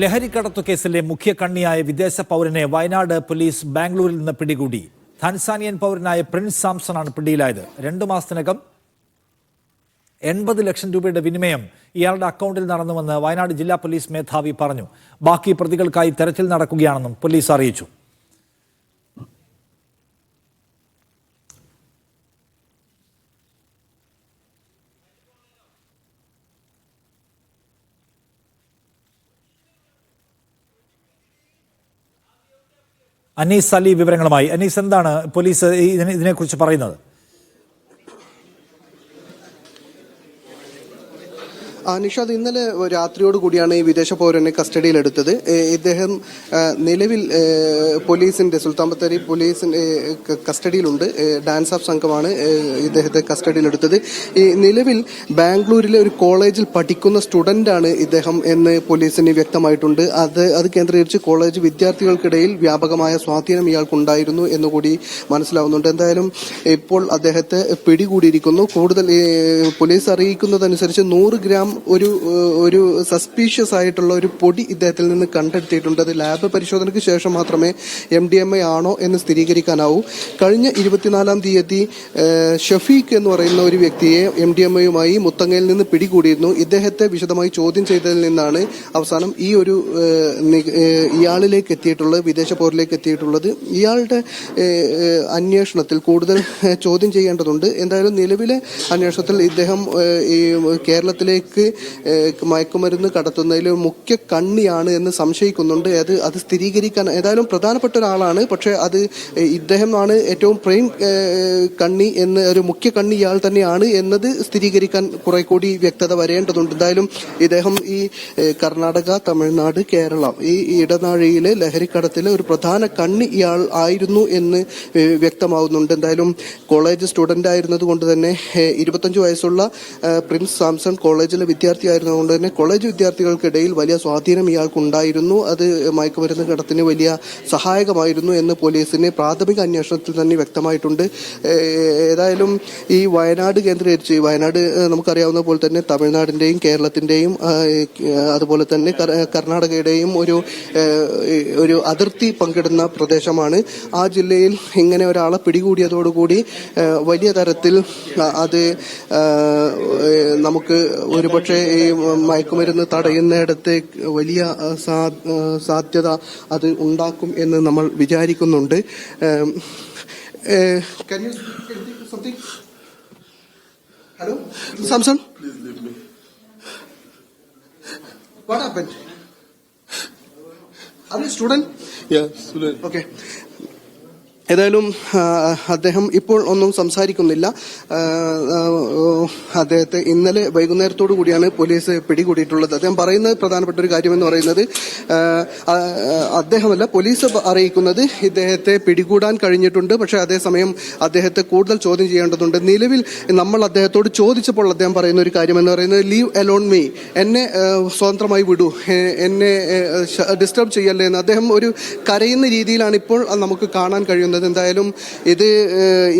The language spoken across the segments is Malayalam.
ലഹരിക്കടത്തു കേസിലെ മുഖ്യ കണ്ണിയായ വിദേശ പൗരനെ വയനാട് പോലീസ് ബാംഗ്ലൂരിൽ നിന്ന് പിടികൂടി. താൻസാനിയൻ പൗരനായ പ്രിൻസ് സാംസണാണ് പിടിയിലായത്. 2 മാസത്തിനകം 80 ലക്ഷം രൂപയുടെ വിനിമയം ഇയാളുടെ അക്കൗണ്ടിൽ നടന്നുവെന്ന് വയനാട് ജില്ലാ പോലീസ് മേധാവി പറഞ്ഞു. ബാക്കി പ്രതികൾക്കായി തെരച്ചിൽ നടക്കുകയാണെന്നും പോലീസ് അറിയിച്ചു. അനീസ് അലി വിവരങ്ങളുമായി. അനീസ്, എന്താണ് പോലീസ് ഇതിനെക്കുറിച്ച് പറയുന്നത്? നിഷാദ്, ഇന്നലെ രാത്രിയോട് കൂടിയാണ് ഈ വിദേശ പൗരനെ കസ്റ്റഡിയിലെടുത്തത്. ഇദ്ദേഹം നിലവിൽ പോലീസിന്റെ സുൽത്താൻ ബത്തേരി പോലീസിന്റെ കസ്റ്റഡിയിലുണ്ട്. ഡാൻസ് ഓഫ് സംഘമാണ് ഇദ്ദേഹത്തെ കസ്റ്റഡിയിലെടുത്തത്. ഈ നിലവിൽ ബാംഗ്ലൂരിലെ ഒരു കോളേജിൽ പഠിക്കുന്ന സ്റ്റുഡന്റാണ് ഇദ്ദേഹം എന്ന് പോലീസിന് വ്യക്തമായിട്ടുണ്ട്. അത് കേന്ദ്രീകരിച്ച് കോളേജ് വിദ്യാർത്ഥികൾക്കിടയിൽ വ്യാപകമായ സ്വാധീനം ഇയാൾക്കുണ്ടായിരുന്നു എന്നുകൂടി മനസ്സിലാവുന്നുണ്ട്. എന്തായാലും ഇപ്പോൾ അദ്ദേഹത്തെ പിടികൂടിയിരിക്കുന്നു. കൂടുതൽ പോലീസ് അറിയിക്കുന്നതനുസരിച്ച് 100 ഗ്രാം ഒരു സസ്പീഷ്യസ് ആയിട്ടുള്ള ഒരു പൊടി ഇദ്ദേഹത്തിൽ നിന്ന് കണ്ടെത്തിയിട്ടുണ്ട്. അത് ലാബ് പരിശോധനയ്ക്ക് ശേഷം മാത്രമേ MDMA ആണോ എന്ന് സ്ഥിരീകരിക്കാനാവൂ. കഴിഞ്ഞ 24-ാം തീയതി ഷഫീഖ് എന്ന് പറയുന്ന ഒരു വ്യക്തിയെ MDMAയുമായി മുത്തങ്ങയിൽ നിന്ന് പിടികൂടിയിരുന്നു. ഇദ്ദേഹത്തെ വിശദമായി ചോദ്യം ചെയ്തതിൽ നിന്നാണ് അവസാനം ഈ ഒരു ഇയാളിലേക്ക് എത്തിയിട്ടുള്ളത്, വിദേശ പൗരനിലേക്ക് എത്തിയിട്ടുള്ളത്. ഇയാളുടെ അന്വേഷണത്തിൽ കൂടുതൽ ചോദ്യം ചെയ്യേണ്ടതുണ്ട്. എന്തായാലും നിലവിലെ അന്വേഷണത്തിൽ ഇദ്ദേഹം ഈ കേരളത്തിലേക്ക് മയക്കുമരുന്ന് കടത്തുന്നതിൽ മുഖ്യ കണ്ണിയാണ് എന്ന് സംശയിക്കുന്നുണ്ട്. അത് സ്ഥിരീകരിക്കാൻ ഏതായാലും പ്രധാനപ്പെട്ട ഒരാളാണ്. പക്ഷെ അത് ഇദ്ദേഹമാണ് ഏറ്റവും പ്രൈം കണ്ണി എന്ന്, ഒരു മുഖ്യ കണ്ണി ഇയാൾ തന്നെയാണ് എന്നത് സ്ഥിരീകരിക്കാൻ കുറെ കൂടി വ്യക്തത വരേണ്ടതുണ്ട്. എന്തായാലും ഇദ്ദേഹം ഈ കർണാടക, തമിഴ്നാട്, കേരളം ഈ ഇടനാഴിയിലെ ലഹരിക്കടത്തിലെ ഒരു പ്രധാന കണ്ണി ഇയാൾ ആയിരുന്നു എന്ന് വ്യക്തമാവുന്നുണ്ട്. എന്തായാലും കോളേജ് സ്റ്റുഡന്റ് ആയിരുന്നത് കൊണ്ട് തന്നെ 25 വയസ്സുള്ള പ്രിൻസ് സാംസൺ കോളേജിലെ വിദ്യാർത്ഥിയായിരുന്നതുകൊണ്ട് തന്നെ കോളേജ് വിദ്യാർത്ഥികൾക്കിടയിൽ വലിയ സ്വാധീനം ഇയാൾക്കുണ്ടായിരുന്നു. അത് മയക്കുമരുന്ന് കടത്തിന് വലിയ സഹായകമായിരുന്നു എന്ന് പോലീസിന് പ്രാഥമിക അന്വേഷണത്തിൽ തന്നെ വ്യക്തമായിട്ടുണ്ട്. ഏതായാലും ഈ വയനാട് കേന്ദ്രീകരിച്ച്, വയനാട് നമുക്കറിയാവുന്ന പോലെ തന്നെ തമിഴ്നാടിന്റെയും കേരളത്തിന്റെയും അതുപോലെ തന്നെ കർണാടകയുടെയും ഒരു അതിർത്തി പങ്കിടുന്ന പ്രദേശമാണ്. ആ ജില്ലയിൽ ഇങ്ങനെ ഒരാളെ പിടികൂടിയതോടുകൂടി വലിയ തരത്തിൽ അത് നമുക്ക് ഒരുപക്ഷെ ഈ മയക്കുമരുന്ന് തടയുന്നിടത്ത് വലിയ സാധ്യത അത് ഉണ്ടാക്കും എന്ന് നമ്മൾ വിചാരിക്കുന്നുണ്ട്. Hello Samson, what happened? Are you a student? Yeah, student. Okay. ഏതായാലും അദ്ദേഹം ഇപ്പോൾ ഒന്നും സംസാരിക്കുന്നില്ല. അദ്ദേഹത്തെ ഇന്നലെ വൈകുന്നേരത്തോടു കൂടിയാണ് പോലീസ് പിടികൂടിയിട്ടുള്ളത്. അദ്ദേഹം പറയുന്നത് പ്രധാനപ്പെട്ട ഒരു കാര്യമെന്ന് പറയുന്നത്, അദ്ദേഹമല്ല പോലീസ് അറിയിക്കുന്നത് ഇദ്ദേഹത്തെ പിടികൂടാൻ കഴിഞ്ഞിട്ടുണ്ട്. പക്ഷെ അതേസമയം അദ്ദേഹത്തെ കൂടുതൽ ചോദ്യം ചെയ്യേണ്ടതുണ്ട്. നിലവിൽ നമ്മൾ അദ്ദേഹത്തോട് ചോദിച്ചപ്പോൾ അദ്ദേഹം പറയുന്ന ഒരു കാര്യമെന്ന് പറയുന്നത്, ലീവ് അലോൺ മീ, എന്നെ സ്വതന്ത്രമായി വിടൂ, എന്നെ ഡിസ്റ്റർബ് ചെയ്യല്ലേ എന്ന് അദ്ദേഹം ഒരു കരയുന്ന രീതിയിലാണ് ഇപ്പോൾ നമുക്ക് കാണാൻ കഴിയുന്നത്. എന്തായാലും ഇത്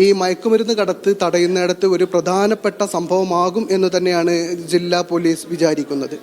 ഈ മയക്കുമരുന്ന് കടത്ത് തടയുന്നിടത്ത് ഒരു പ്രധാനപ്പെട്ട സംഭവമാകും എന്ന് തന്നെയാണ് ജില്ലാ പോലീസ് വിചാരിക്കുന്നത്.